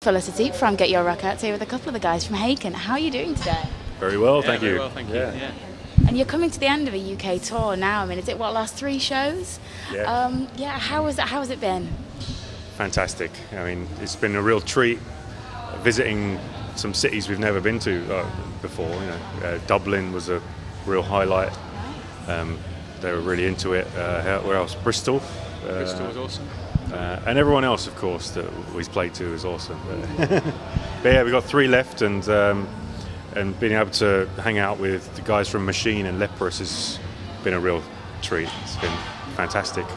Felicity from GetYourRockOut here with a couple of the guys from Haken. How are you doing today? Very well, Yeah, thank you. Very well, thank you. Yeah. And you're coming to the end of a UK tour now. I mean, is it last 3 shows? Yeah. How has it been? Fantastic. I mean, it's been a real treat visiting some cities we've never been to before. Dublin was a real highlight. They were really into it. Where else? Bristol. Bristol was awesome. And everyone else, of course, that we've played to is awesome. But yeah, we've got 3 left, and being able to hang out with the guys from Machine and Leprous has been a real treat. It's been fantastic.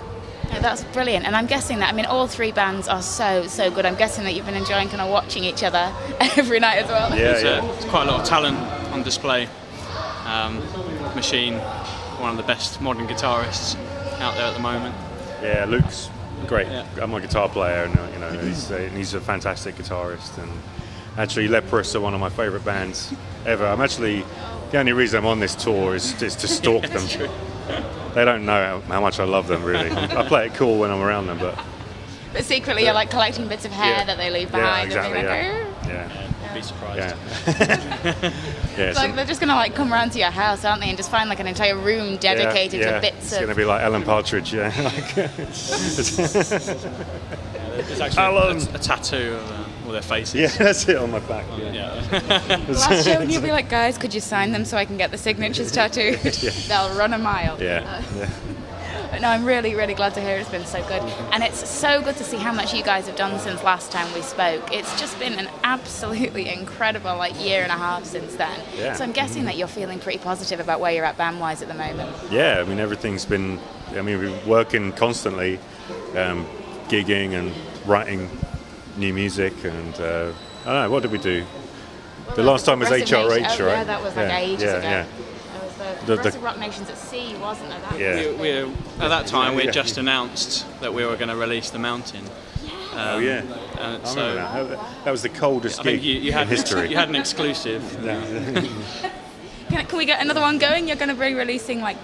Yeah, that's brilliant. And I'm guessing that, I mean, all 3 bands are so good. I'm guessing that you've been enjoying kind of watching each other every night as well. There's quite a lot of talent on display. Machine, one of the best modern guitarists out there at the moment. Yeah, Luke's great. Yeah. I'm a guitar player, and he's a fantastic guitarist. And actually, Leprous are one of my favourite bands ever. The only reason I'm on this tour is to stalk them. True. They don't know how much I love them, really. I play it cool when I'm around them, but secretly you're like collecting bits of hair that they leave behind. Yeah, exactly. And being like, You'd be surprised. Yeah. It's like they're just going to like come around to your house, aren't they, and just find like an entire room dedicated to bits It's of... going to be like Alan Partridge, yeah. There's actually a tattoo of all their faces. Yeah, that's it on my back. Last show, and you'll be like, guys, could you sign them so I can get the signatures tattooed? They'll run a mile. Yeah. But no, I'm really glad to hear it's been so good. And it's so good to see how much you guys have done since last time we spoke. It's just been an absolutely incredible year and a half since then. Yeah. So I'm guessing that you're feeling pretty positive about where you're at band-wise at the moment. Yeah, I mean, everything's been... we're working constantly, gigging and writing new music, and I don't know, what did we do? The last time was HRH, right? Yeah, that was ages ago. Yeah. The Progressive Rock Nations at Sea, wasn't it? We at that time, we had just announced that we were going to release The Mountain. I remember that. That was the coldest gig in history. You had an exclusive. Can we get another one going? You're going to be releasing No.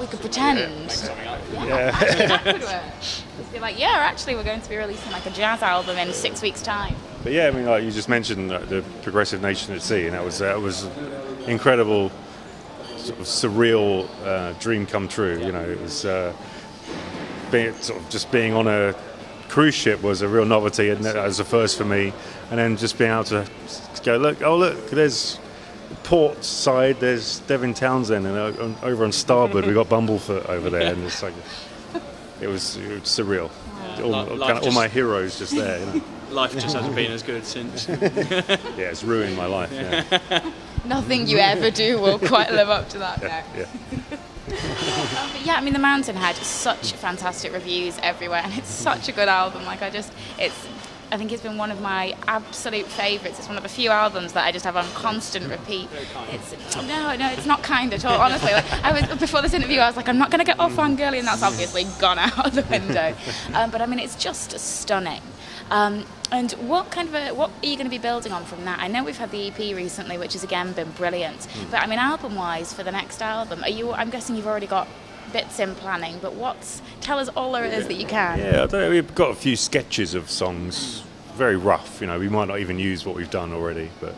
We could pretend. That could work. Just be like, actually we're going to be releasing a jazz album in 6 weeks' time. But yeah, you just mentioned the Progressive Nation at Sea, and that was incredible, sort of surreal dream come true. It was being on a cruise ship was a real novelty, and that was a first for me. And then just being able to go, look, there's port side, there's Devin Townsend, and over on starboard we got Bumblefoot over there, and it's it was surreal. All my heroes just there. Life just hasn't been as good since. Yeah, it's ruined my life. Yeah. Nothing you ever do will quite live up to that now. Yeah. The Mountain had such fantastic reviews everywhere, and it's such a good album. I think it's been one of my absolute favourites. It's one of the few albums that I just have on constant repeat. No, it's not kind at all, honestly. Before this interview, I was like, I'm not going to get all fangirly, and that's obviously gone out the window. But it's just stunning. And what are you going to be building on from that? I know we've had the EP recently, which has again been brilliant. But album-wise, for the next album, I'm guessing you've already got bits in planning, but tell us all there is that you can. Yeah, I don't know, we've got a few sketches of songs, very rough, we might not even use what we've done already, but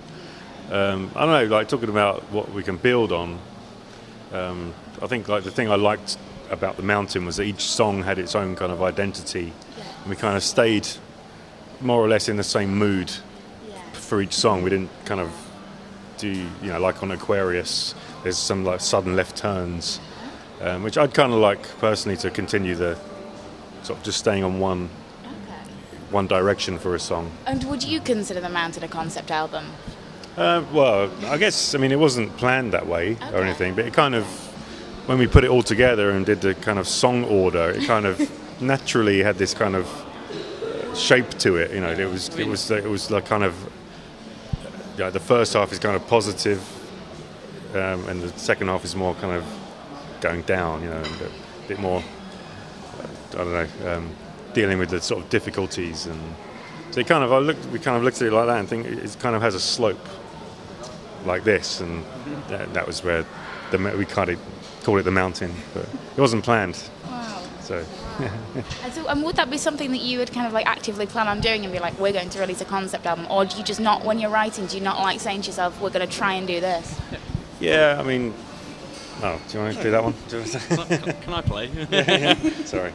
I don't know, talking about what we can build on, I think the thing I liked about The Mountain was that each song had its own kind of identity, and we kind of stayed more or less in the same mood for each song. We didn't kind of do, like on Aquarius, there's some sudden left turns, which I'd kind of like personally to continue the sort of just staying on one direction for a song. And would you consider The Mountain a concept album? Well, I guess, it wasn't planned that way or anything, but it kind of, when we put it all together and did the kind of song order, it kind of naturally had this kind of shape to it. It was like kind of, the first half is kind of positive, and the second half is more kind of going down, and a bit more, I don't know, dealing with the sort of difficulties, and so we kind of looked at it like that and think it kind of has a slope like this, and that was where we kind of called it The Mountain, but it wasn't planned. Wow. So. And would that be something that you would kind of like actively plan on doing and be like, we're going to release a concept album, or do you just not, when you're writing, do you not like saying to yourself, we're going to try and do this? Yeah, I mean, oh, do you want to do that one? Can I play? Sorry.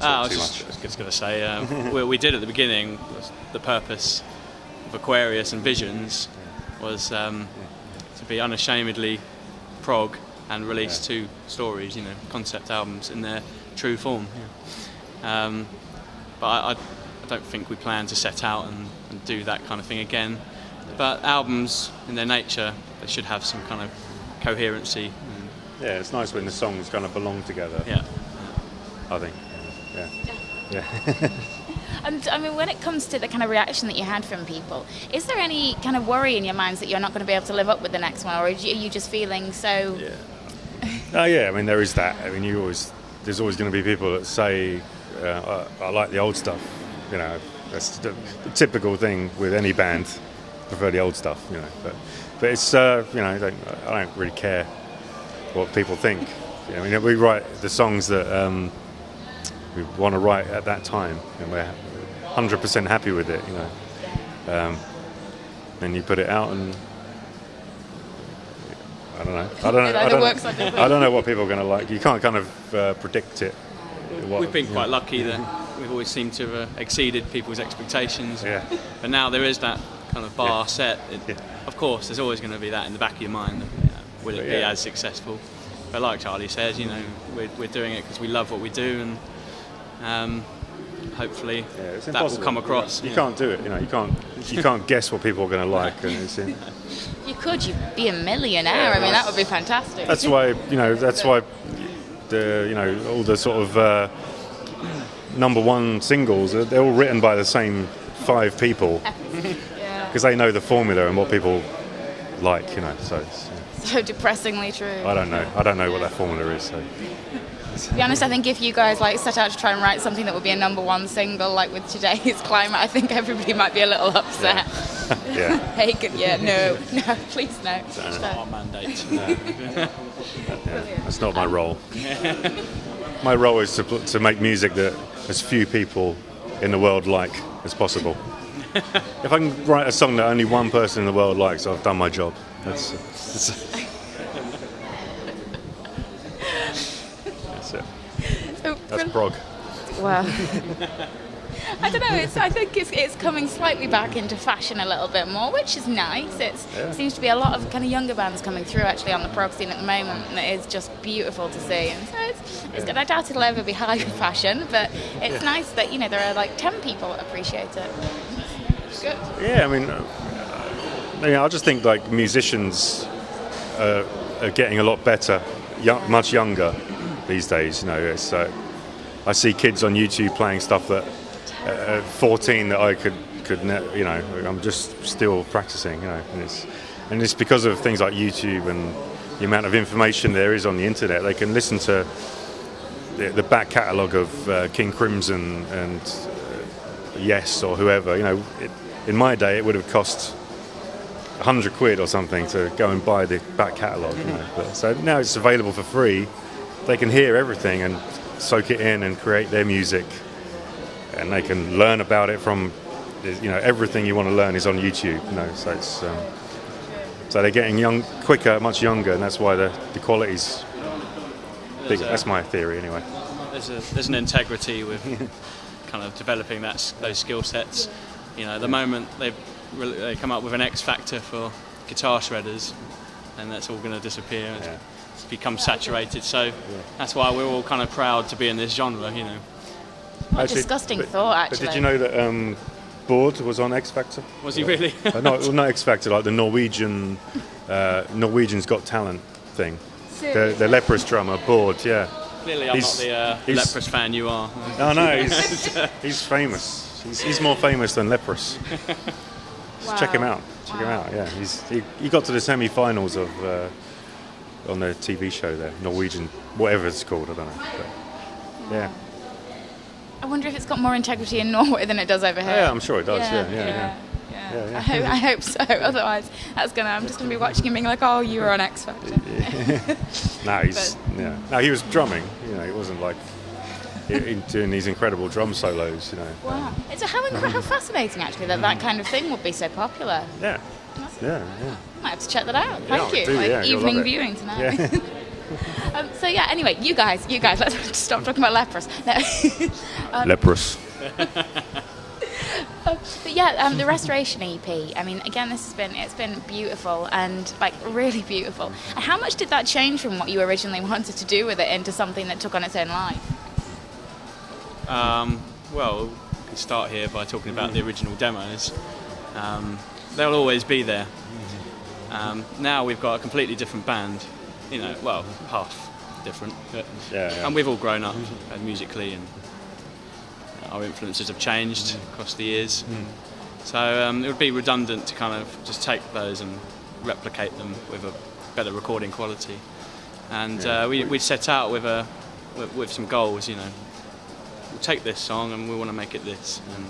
I was just going to say, we did at the beginning, the purpose of Aquarius and Visions was to be unashamedly prog and release 2 stories, concept albums in their true form. But I don't think we plan to set out and do that kind of thing again. But albums, in their nature, they should have some kind of coherency. Yeah, it's nice when the songs kind of belong together. Yeah. I think. Yeah. And I mean, when it comes to the kind of reaction that you had from people, is there any kind of worry in your minds that you're not going to be able to live up with the next one, or are you just feeling so? Yeah. Yeah. I mean, there is that. I mean, there's always going to be people that say, "I like the old stuff." That's the typical thing with any band. Prefer the old stuff. But it's I don't really care what people think. I mean, we write the songs that we want to write at that time, and we're 100% happy with it. Then you put it out, and I don't know. I don't know what people are going to like. You can't kind of predict it. We've been quite lucky that we've always seemed to have exceeded people's expectations. Yeah. But now there is that kind of bar set. Of course, there's always going to be that in the back of your mind. Will it be as successful? But like Charlie says, we're doing it because we love what we do, and hopefully that will come across. You can't do it. You can't guess what people are going to like. And you could. You'd be a millionaire. I mean, that would be fantastic. That's why. That's why. All the sort of number one singles, they're all written by the same 5 people, because they know the formula and what people like. So it's, so depressingly true. I don't know what that formula is. So. To be honest, I think if you guys set out to try and write something that would be a number 1 single, like with today's climate, I think everybody might be a little upset. Yeah. Haken, no, please no. That's not our mandate. That's not my role. My role is to make music that as few people in the world like as possible. If I can write a song that only one person in the world likes, I've done my job. That's it. That's prog. Well, I don't know. I think it's coming slightly back into fashion a little bit more, which is nice. It seems to be a lot of kind of younger bands coming through actually on the prog scene at the moment, and it is just beautiful to see. And so it's good. I doubt it'll ever be high fashion, but it's nice that there are like 10 people that appreciate it. It's good. Yeah, I mean, I just think like musicians are getting a lot better, much younger these days. It's I see kids on YouTube playing stuff that at 14 that I could I'm just still practicing, and it's because of things like YouTube and the amount of information there is on the internet. They can listen to the back catalogue of King Crimson and Yes or whoever. In my day it would have cost £100 or something to go and buy the back catalogue. So now it's available for free. They can hear everything and soak it in and create their music, and they can learn about it from everything you want to learn is on YouTube. So it's so they're getting quicker, much younger, and that's why the quality's bigger. That's my theory anyway. There's an integrity with kind of developing those skill sets. At the moment they come up with an X factor for guitar shredders, and that's all going to disappear. It's become saturated, so that's why we're all kind of proud to be in this genre. What a disgusting thought, actually. But did you know that Bård was on X Factor? Was he really? Not X Factor, like the Norwegian's Got Talent thing. The Leprous drummer, Bård, yeah. Clearly I'm not the Leprous fan you are. No, he's famous. He's more famous than Leprous. Wow. Check him out. Yeah, he got to the semi-finals of on the TV show there, Norwegian, whatever it's called, I don't know. But, yeah. I wonder if it's got more integrity in Norway than it does over here. Yeah, I'm sure it does. Yeah. I hope so. Otherwise, I'm just gonna be watching him being like, "Oh, you were on X Factor." No, he was drumming. It wasn't like doing these incredible drum solos. You know. Wow. It's how fascinating actually that kind of thing would be so popular. Yeah. Yeah. Might have to check that out. Thank you. You'll Evening love it. viewing tonight. Yeah. So yeah. Anyway, you guys, let's stop talking about leprous. No. Leprous. But yeah, the Restoration EP. I mean, again, it's been beautiful and like really beautiful. And how much did that change from what you originally wanted to do with it into something that took on its own life? Well, we can start here by talking about the original demos. They'll always be there. Now we've got a completely different band. You know, well, half different. But, and we've all grown up musically and. Our influences have changed across the years, so it would be redundant to kind of just take those and replicate them with a better recording quality. And we set out with some goals. You know, we'll take this song and we want to make it this, and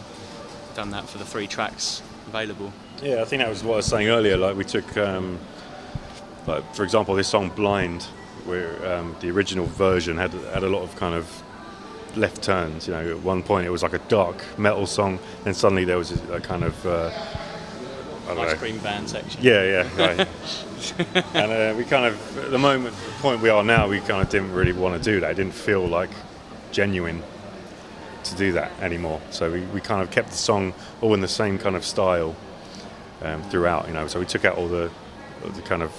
done that for the 3 tracks available. Yeah, I think that was what I was saying earlier. Like we took, like for example, this song "Blind," where the original version had a lot of kind of left turns. You know, at one point it was like a dark metal song, then suddenly there was a kind of Ice cream band section. Yeah, right. And we kind of, at the point we are now, we kind of didn't really want to do that. It didn't feel like genuine to do that anymore. So we kind of kept the song all in the same kind of style throughout. You know, so we took out all the kind of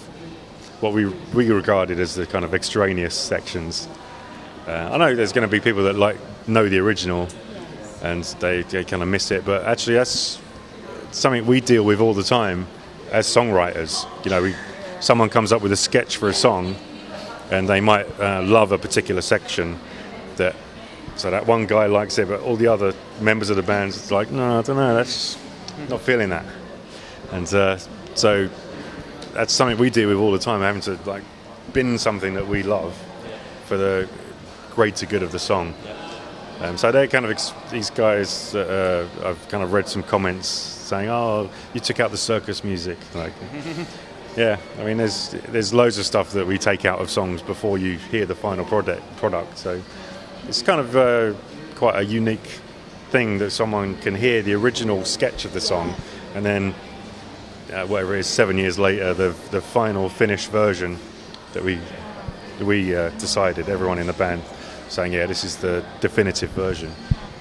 what we regarded as the kind of extraneous sections. I know there's going to be people that know the original and they kind of miss it, but actually that's something we deal with all the time as songwriters. You know, someone comes up with a sketch for a song and they might love a particular section so that one guy likes it, but all the other members of the band it's like, no, I don't know, that's not feeling that. And so that's something we deal with all the time, having to like bin something that we love for the greater good of the song. So they're kind of these guys. I've kind of read some comments saying, "Oh, you took out the circus music." Like, yeah, I mean, there's loads of stuff that we take out of songs before you hear the final product. So it's kind of quite a unique thing that someone can hear the original sketch of the song, and then whatever it is, 7 years later, the final finished version that we decided, everyone in the band saying, yeah, this is the definitive version.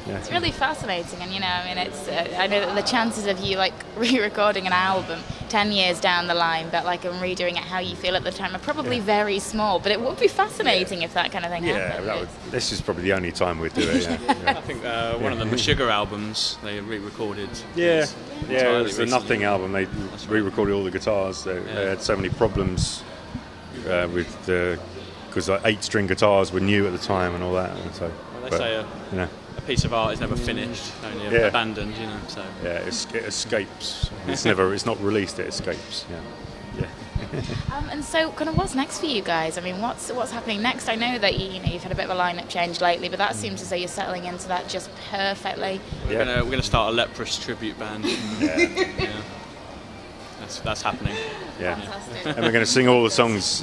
Yeah. It's really fascinating, and I mean, it's I know that the chances of you like re-recording an album 10 years down the line, but like and redoing it how you feel at the time are probably very small. But it would be fascinating if that kind of thing happened. This is probably the only time we'd do it. I think one of the Meshuggah albums they re-recorded. It was the Nothing album. They re-recorded all the guitars. They had so many problems with because 8-string guitars were new at the time and all that. And so, they say a piece of art is never finished, only abandoned. You know, so it escapes. It's not released. It escapes. Yeah. And so, kind of, what's next for you guys? I mean, what's happening next? I know that you've had a bit of a lineup change lately, but that seems as though you're settling into that just perfectly. We're gonna start a Leprous tribute band. That's happening. Yeah, and we're going to sing all the songs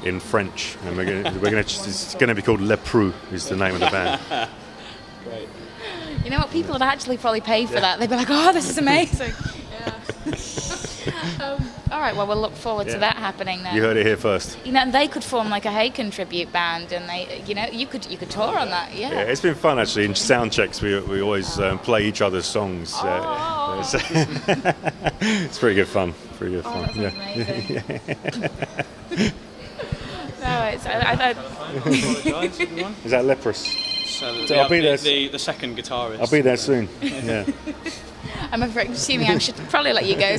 in French, and it's going to be called Lepreux is the name of the band. Great. You know what? People would actually probably pay for that. They'd be like, "Oh, this is amazing." All right. Well, we'll look forward to that happening then. You heard it here first. And they could form like a Haken tribute band, and you could tour on that. Yeah. It's been fun actually. In sound checks, we always play each other's songs. It's pretty good fun. Pretty good fun. That sounds amazing. No, it's. Is that Leprous? So I'll be there. The second guitarist. I'll be there soon. Yeah. I'm assuming I should probably let you go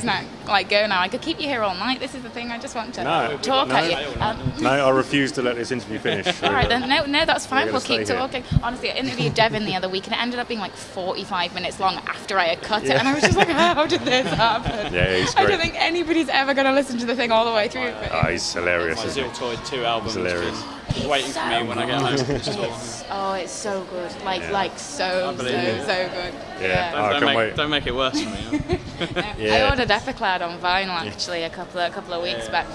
now. I could keep you here all night. This is the thing. I just want to talk at you. No, I refuse to let this interview finish. All right, then. No, that's fine. We'll keep talking. Honestly, I interviewed Devin the other week, and it ended up being like 45 minutes long after I had cut it, and I was just like, how did this happen? Yeah, he's great. I don't think anybody's ever going to listen to the thing all the way through. He's hilarious. My Ziltoid 2 album. He's hilarious. Waiting for me when I get home from this tour. Oh, it's so good. So good. Yeah. Don't make it worse for me. I ordered Epiclad on vinyl actually a couple of weeks back.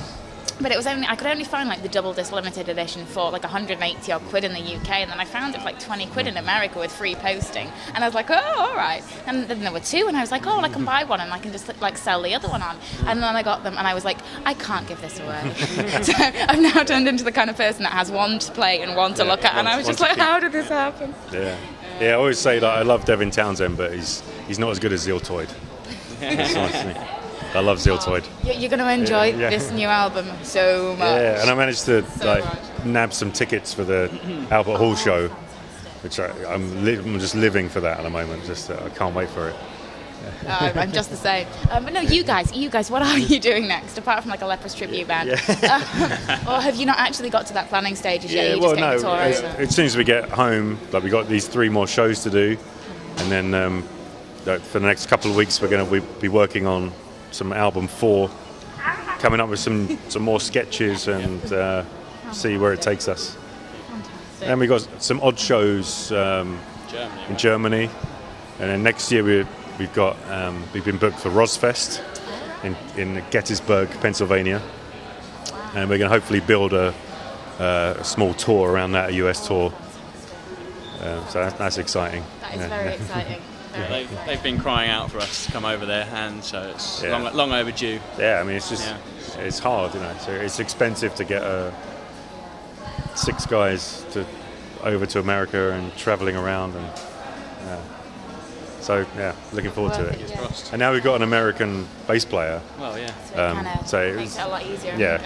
But it was I could only find like the double disc limited edition for like 180 odd quid in the UK, and then I found it for like 20 quid in America with free posting, and I was like, oh, all right. And then there were two, and I was like, oh, well, I can buy one and I can just like sell the other one on. And then I got them, and I was like, I can't give this away. So I've now turned into the kind of person that has one to play and one to look at, and I was just like, how did this happen? Yeah, I always say that I love Devin Townsend, but he's not as good as Ziltoid. That's the nice thing. I love Ziltoid. You're going to enjoy this new album so much. Yeah, and I managed to nab some tickets for the Albert Hall show, which I'm just living for that at the moment. I can't wait for it. I'm just the same. But no, you guys, what are you doing next, apart from like a Leprous tribute band? Or have you not actually got to that planning stage yet? As soon as we get home, like we got these 3 more shows to do, and then for the next couple of weeks we're going to be working on some album 4, coming up with some more sketches and see where it takes us. Fantastic. And we got some odd shows in Germany, and then next year we've been booked for Rozfest in Gettysburg, Pennsylvania, and we're going to hopefully build a small tour around that, a US tour. So that's exciting. That is very exciting. Yeah, they've been crying out for us to come over there, and so it's long overdue. Yeah, I mean it's just it's hard, So it's expensive to get 6 guys over to America and travelling around, and looking forward to it. And now we've got an American bass player. Well, yeah. So it makes it a lot easier. Yeah.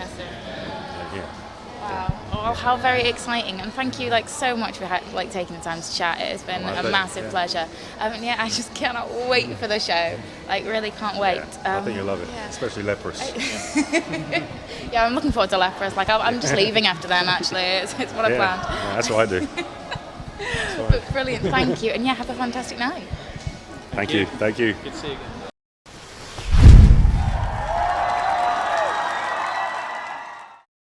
Wow. Well, how very exciting, and thank you so much for taking the time to chat. It has been a massive pleasure. I just cannot wait for the show. Really can't wait. I think you'll love it, especially Leprous. Yeah, I'm looking forward to Leprous. I'm just leaving after then. Actually, it's what I planned. Yeah, that's what I do. But brilliant, thank you, and have a fantastic night. Thank you. Good to see you again.